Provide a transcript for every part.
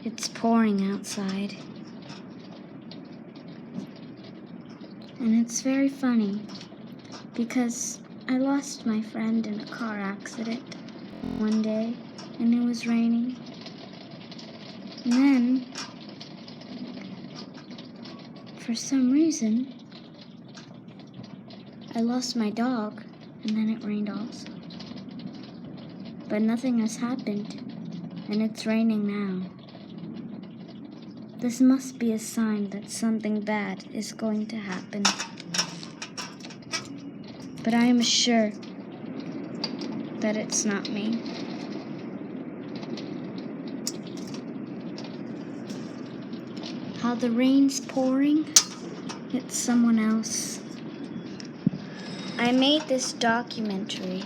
It's pouring outside. And it's very funny because I lost my friend in a car accident one day and it was raining. And then, for some reason, I lost my dog and then it rained also. But nothing has happened and it's raining now. This must be a sign that something bad is going to happen. But I am sure that it's not me. How the rain's pouring, it's someone else. I made this documentary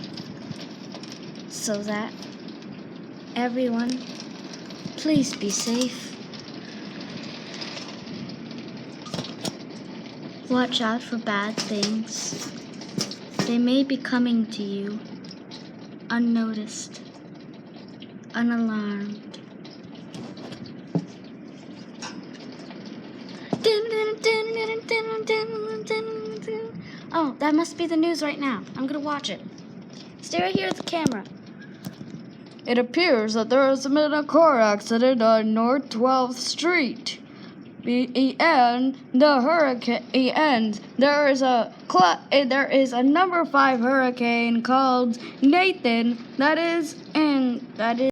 so that everyone, please be safe. Watch out for bad things. They may be coming to you, unnoticed, unalarmed. Oh, that must be the news right now. I'm gonna watch it. Stay right here at the camera. It appears that there has been a car accident on North 12th Street. And there is a number 5 hurricane called Nathan that is